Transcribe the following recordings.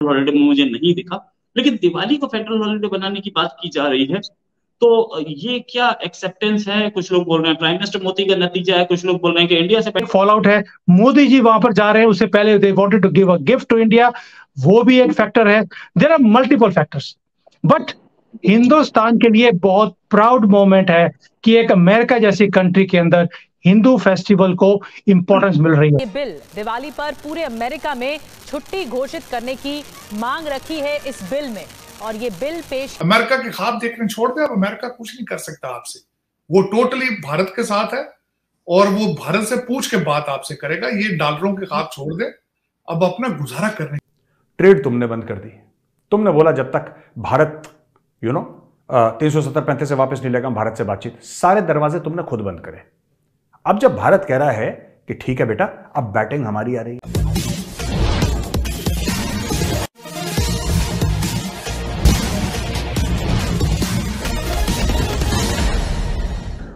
Holiday में मुझे नहीं दिखा, लेकिन दिवाली को फेडरल हॉलिडे बनाने की बात की जा रही है। तो ये क्या एक्सेप्टेंस है? कुछ लोग बोल रहे हैं प्राइम मिनिस्टर मोदी का नतीजा है, कुछ लोग बोल रहे हैं कि इंडिया से फॉल आउट है। मोदी जी वहां पर जा रहे हैं, उससे पहले they wanted to give a gift to India, वो भी एक फैक्टर है। There are multiple factors, but Hindustan के लिए बहुत प्राउड मोमेंट है कि एक अमेरिका जैसी कंट्री के अंदर हिंदू फेस्टिवल को इंपॉर्टेंस मिल रही है। ये बिल दिवाली पर पूरे अमेरिका में छुट्टी घोषित करने की मांग रखी है इस बिल में, और ये बिल पेश अमेरिका के ख्वाब देखने छोड़ दे। अब अमेरिका कुछ नहीं कर सकता आपसे, वो टोटली भारत के साथ है और वो भारत से पूछ के बात आपसे करेगा। ये डॉलरों के ख्वाब छोड़ दे, अब अपना गुजारा करने। ट्रेड तुमने बंद कर दी। तुमने बोला जब तक भारत 370-35 से वापस नहीं लेगा भारत से बातचीत, सारे दरवाजे तुमने खुद बंद करे। अब जब भारत कह रहा है कि ठीक है बेटा, अब बैटिंग हमारी आ रही है।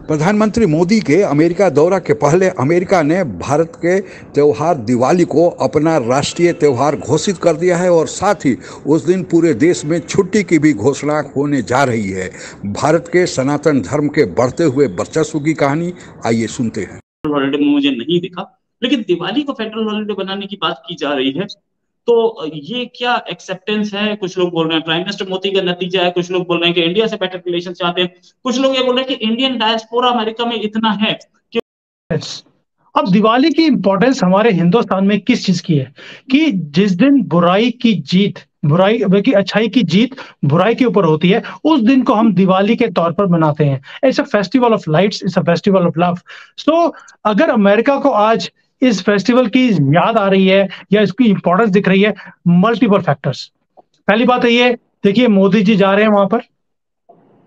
प्रधानमंत्री मोदी के अमेरिका दौरा के पहले अमेरिका ने भारत के त्यौहार दिवाली को अपना राष्ट्रीय त्यौहार घोषित कर दिया है और साथ ही उस दिन पूरे देश में छुट्टी की भी घोषणा होने जा रही है। भारत के सनातन धर्म के बढ़ते हुए वर्चस्व की कहानी आइए सुनते हैं। हॉलिडे में मुझे नहीं दिखा, लेकिन दिवाली को फेडरल हॉलिडे बनाने की बात की जा रही है। तो ये क्या एक्सेप्टेंस है? कुछ लोग बोल रहे हैं प्राइम मिनिस्टर मोदी का नतीजा है, कुछ लोग बोल रहे हैं कि इंडिया से बेटर रिलेशन चाहते हैं, कुछ लोग ये बोल रहे हैं कि इंडियन डायस्पोरा अमेरिका में इतना है कि अब दिवाली की इंपॉर्टेंस हमारे हिंदुस्तान में किस चीज की है कि जिस दिन बुराई की जीत, बुराई बल्कि अच्छाई की जीत बुराई के ऊपर होती है, उस दिन को हम दिवाली के तौर पर मनाते हैं। It's a festival of lights, it's a festival of love. So अगर अमेरिका को आज इस फेस्टिवल की याद आ रही है या इसकी इंपॉर्टेंस दिख रही है, मल्टीपल फैक्टर्स। पहली बात है ये, देखिए मोदी जी जा रहे हैं वहां पर,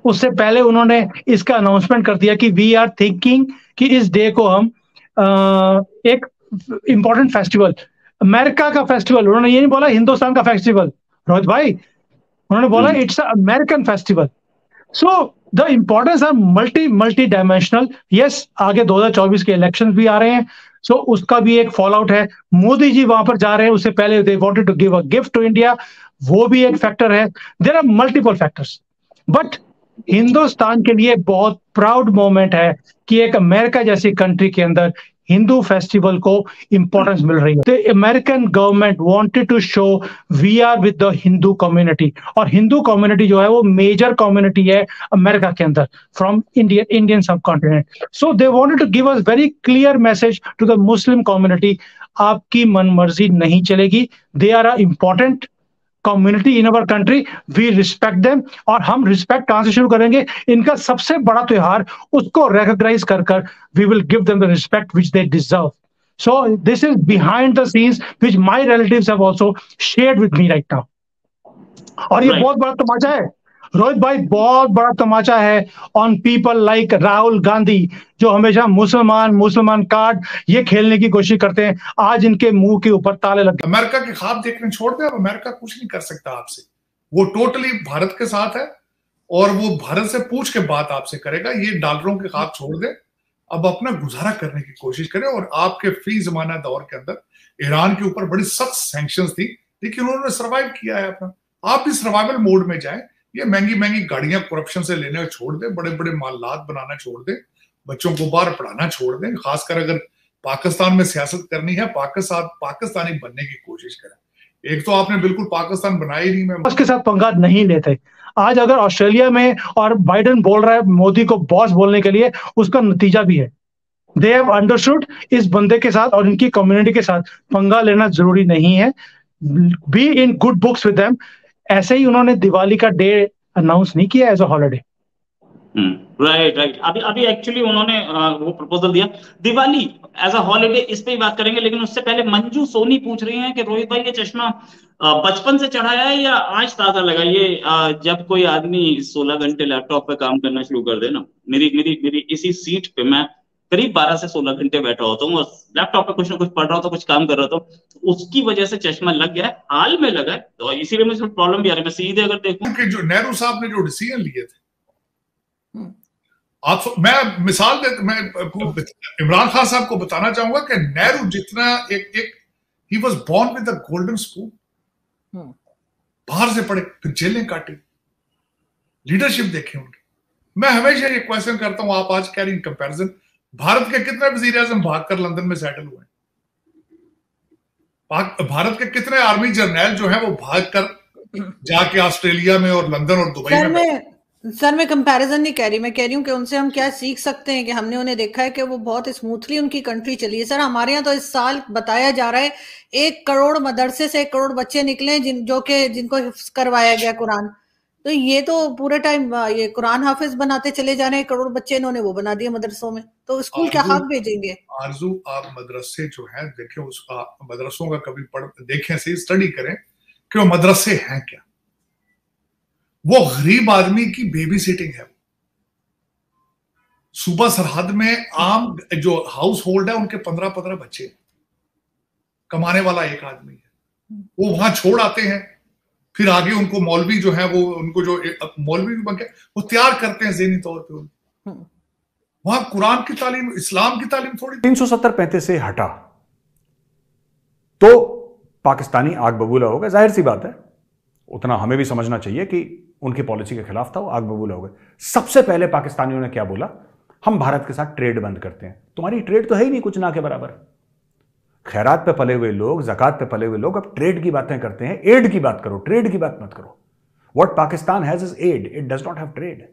उससे पहले उन्होंने इसका अनाउंसमेंट कर दिया कि वी आर थिंकिंग कि इस डे को हम एक इंपॉर्टेंट फेस्टिवल, अमेरिका का फेस्टिवल, उन्होंने ये नहीं बोला हिंदुस्तान का फेस्टिवल रोहित भाई, उन्होंने बोला it's American festival. So the importance are multi dimensional. Yes, आगे 2024 के इलेक्शन भी आ रहे हैं, सो उसका भी एक फॉल आउट है। मोदी जी वहां पर जा रहे हैं, उससे पहले they wanted to give a gift to India, वो भी एक फैक्टर है। There are multiple factors, but Hindustan के लिए बहुत प्राउड मोमेंट है कि एक अमेरिका जैसी कंट्री के अंदर हिंदू फेस्टिवल को इंपॉर्टेंस मिल रही है। The American government wanted to show we are with the Hindu community, और हिंदू कम्युनिटी जो है वो मेजर कम्युनिटी है अमेरिका के अंदर from Indian subcontinent. So they wanted to give us very clear message to the Muslim community, आपकी मनमर्जी नहीं चलेगी। They are a important community in our country, we respect them. और हम respect कहां से शुरू करेंगे? इनका सबसे बड़ा त्योहार, उसको रिकॉग्नाइज कर कर we will give them the respect which they deserve. So this is behind the scenes which my relatives have also shared with me right now. और ये बहुत बड़ा तमाचा है रोहित भाई, बहुत बड़ा तमाचा है on people like Rahul Gandhi, जो हमेशा मुसलमान कार्ड ये खेलने की कोशिश करते हैं। आज इनके मुंह के ऊपर ताले लग गए। अमेरिका के ख्वाब देखने छोड़ दे। अब अमेरिका कुछ नहीं कर सकता आपसे, वो टोटली भारत के साथ है और वो भारत से पूछ के बात आपसे करेगा। ये डॉलरों के ख्वाब छोड़ दे, अब अपना गुजारा करने की कोशिश करे। और आपके फी जमाना दौर के अंदर ईरान के ऊपर बड़ी सख्त सैंक्शंस थी, लेकिन उन्होंने सर्वाइव किया है अपना। आप भी सर्वाइवल मोड में जाएं। ये महंगी गाड़ियां करप्शन से लेने छोड़ दे, बड़े बड़े मालात बनाना छोड़ दे, बच्चों को बाहर पढ़ाना छोड़ दें। खासकर अगर पाकिस्तान में सियासत करनी है, पाकिस्तानी बनने की कोशिश करें। एक तो आपने बिल्कुल पाकिस्तान बनाया ही नहीं। मैं उसके साथ पंगा नहीं लेते। आज अगर ऑस्ट्रेलिया में और बाइडेन बोल रहा है मोदी को बॉस बोलने के लिए, उसका नतीजा भी है। दे हैव अंडरस्टूड इस बंदे के साथ और इनकी कम्युनिटी के साथ पंगा लेना जरूरी नहीं है। Be in good books with them. ऐसे ही उन्होंने दिवाली का डे अनाउंस नहीं किया एज अ हॉलिडे। राइट। अभी एक्चुअली उन्होंने वो प्रपोजल दिया दिवाली एज अ हॉलिडे, इस पे ही बात करेंगे। लेकिन उससे पहले मंजू सोनी पूछ रही हैं कि रोहित भाई ये चश्मा बचपन से चढ़ाया है या आज ताजा लगा? ये जब कोई आदमी 16 घंटे लैपटॉप पे काम करना शुरू कर दे ना, मेरी इसी सीट पे मैं करीब 12 से 16 घंटे बैठा होता हूँ और लैपटॉप पे कुछ ना कुछ पढ़ रहा होता, कुछ काम कर रहा था, उसकी वजह से चश्मा लग गया है, हाल में लगा है, तो इसीलिए मुझे प्रॉब्लम भी आ रही है। मैं सीधे अगर देखूं कि जो नेहरू साहब ने जो डिसीजन लिए थे, मैं मिसाल दे, मैं इमरान खान साहब को बताना चाहूंगा कि नेहरू जितना एक ही was born with the golden spoon. बाहर से पढ़े, फिर जेलें काटी, लीडरशिप देखे उनकी। मैं हमेशा ये क्वेश्चन करता हूं, आप आज कह रही कंपैरिजन, भारत के कितने वजीर आजम भागकर लंदन में सेटल हुए? भारत के कितने आर्मी जर्नल जो है वो भागकर जाके ऑस्ट्रेलिया में और लंदन और दुबई में। सर मैं कंपैरिजन नहीं कह रही, मैं कह रही हूँ कि उनसे हम क्या सीख सकते हैं कि हमने उन्हें देखा है कि वो बहुत स्मूथली उनकी कंट्री चली है। सर हमारे यहाँ तो इस साल बताया जा रहा है 1 करोड़ मदरसे से 1 करोड़ बच्चे निकले जिनको हिफ्ज करवाया गया कुरान। तो ये तो पूरे टाइम ये कुरान हाफिज बनाते चले जा रहे हैं, 1 करोड़ बच्चे इन्होंने वो बना दिए मदरसों में, तो स्कूल क्या खाक भेजेंगे? आरजू आप मदरसे जो है देखें, उसका मदरसों का कभी देखें से स्टडी करें कि वो मदरसे हैं क्या। वो गरीब आदमी की बेबी सिटिंग है। सूबा सरहद में आम जो हाउस होल्ड है उनके 15-15 बच्चे, कमाने वाला एक आदमी है, वो वहां छोड़ आते हैं, फिर आगे उनको मौलवी जो है वो उनको जो मौलवी बन के वो तैयार करते हैं ज़हनी तौर पे। वहां कुरान की तालीम, इस्लाम की तालीम थोड़ी 370-35 से हटा तो पाकिस्तानी आग बबूला होगा। जाहिर सी बात है, उतना हमें भी समझना चाहिए कि उनकी पॉलिसी के खिलाफ था, वो आग बबूला हो गए। सबसे पहले पाकिस्तानियों ने क्या बोला? हम भारत के साथ ट्रेड बंद करते हैं। तुम्हारी ट्रेड तो है ही नहीं कुछ ना के बराबर। खैरात पे पले हुए लोग, ज़कात पे पले हुए लोग अब ट्रेड की बातें करते हैं। एड की बात करो, ट्रेड की बात मत करो। What Pakistan has is aid, it does not have trade.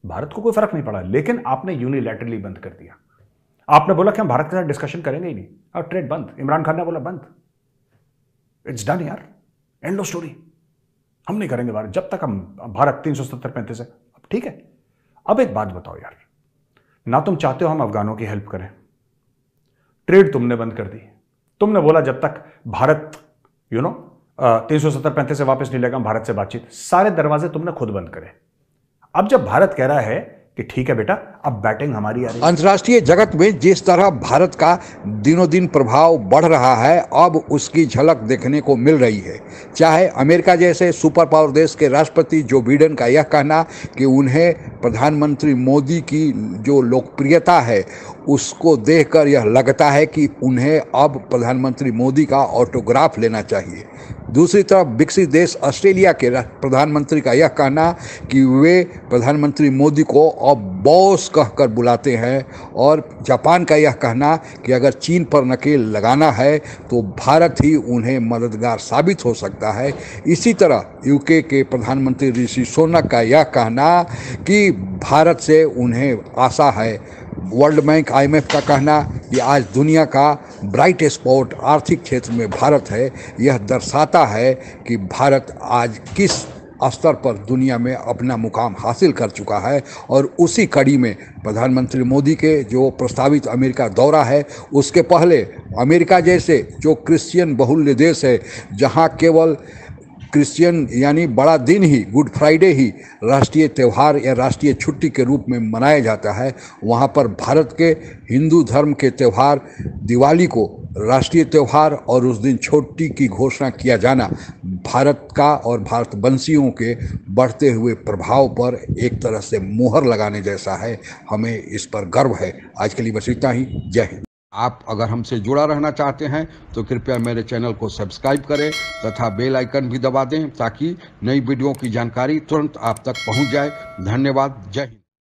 Bharat को कोई फर्क नहीं पड़ा, लेकिन आपने यूनिलैटरली बंद कर दिया। आपने बोला कि हम भारत के साथ डिस्कशन करेंगे ही नहीं, और ट्रेड बंद। इमरान खान ने बोला बंद, इट्स डन यार, एंड ऑफ स्टोरी। हम नहीं करेंगे भारत, जब तक हम भारत 370-35 है। अब ठीक है, अब एक बात बताओ यार, ना तुम चाहते हो हम अफगानों की हेल्प करें, ट्रेड तुमने बंद कर दी। तुमने बोला जब तक भारत 370-35 से वापस नहीं लेगा हम भारत से बातचीत। सारे दरवाजे तुमने खुद बंद करे। अब जब भारत कह रहा है कि ठीक है बेटा अब बैटिंग हमारी आ रही है। अंतर्राष्ट्रीय जगत में जिस तरह भारत का दिनों दिन प्रभाव बढ़ रहा है, अब उसकी झलक देखने को मिल रही है। चाहे अमेरिका जैसे सुपर पावर देश के राष्ट्रपति जो बिडेन का यह कहना कि उन्हें प्रधानमंत्री मोदी की जो लोकप्रियता है उसको देखकर यह लगता है कि उन्हें अब प्रधानमंत्री मोदी का ऑटोग्राफ लेना चाहिए। दूसरी तरफ विकसित देश ऑस्ट्रेलिया के प्रधानमंत्री का यह कहना कि वे प्रधानमंत्री मोदी को अब बॉस कहकर बुलाते हैं, और जापान का यह कहना कि अगर चीन पर नकेल लगाना है तो भारत ही उन्हें मददगार साबित हो सकता है। इसी तरह यूके के प्रधानमंत्री ऋषि सुनक का यह कहना कि भारत से उन्हें आशा है। वर्ल्ड बैंक IMF का कहना कि आज दुनिया का ब्राइट स्पॉट आर्थिक क्षेत्र में भारत है। यह दर्शाता है कि भारत आज किस स्तर पर दुनिया में अपना मुकाम हासिल कर चुका है। और उसी कड़ी में प्रधानमंत्री मोदी के जो प्रस्तावित अमेरिका दौरा है, उसके पहले अमेरिका जैसे जो क्रिश्चियन बहुल्य देश है, जहां केवल क्रिश्चियन यानी बड़ा दिन ही गुड फ्राइडे ही राष्ट्रीय त्यौहार या राष्ट्रीय छुट्टी के रूप में मनाया जाता है, वहाँ पर भारत के हिंदू धर्म के त्यौहार दिवाली को राष्ट्रीय त्यौहार और उस दिन छुट्टी की घोषणा किया जाना भारत का और भारतवंशियों के बढ़ते हुए प्रभाव पर एक तरह से मुहर लगाने जैसा है। हमें इस पर गर्व है। आज के लिए बस इतना ही। जय हिंद। आप अगर हमसे जुड़ा रहना चाहते हैं तो कृपया मेरे चैनल को सब्सक्राइब करें तथा बेल आइकन भी दबा दें ताकि नई वीडियो की जानकारी तुरंत आप तक पहुंच जाए। धन्यवाद। जय हिंद।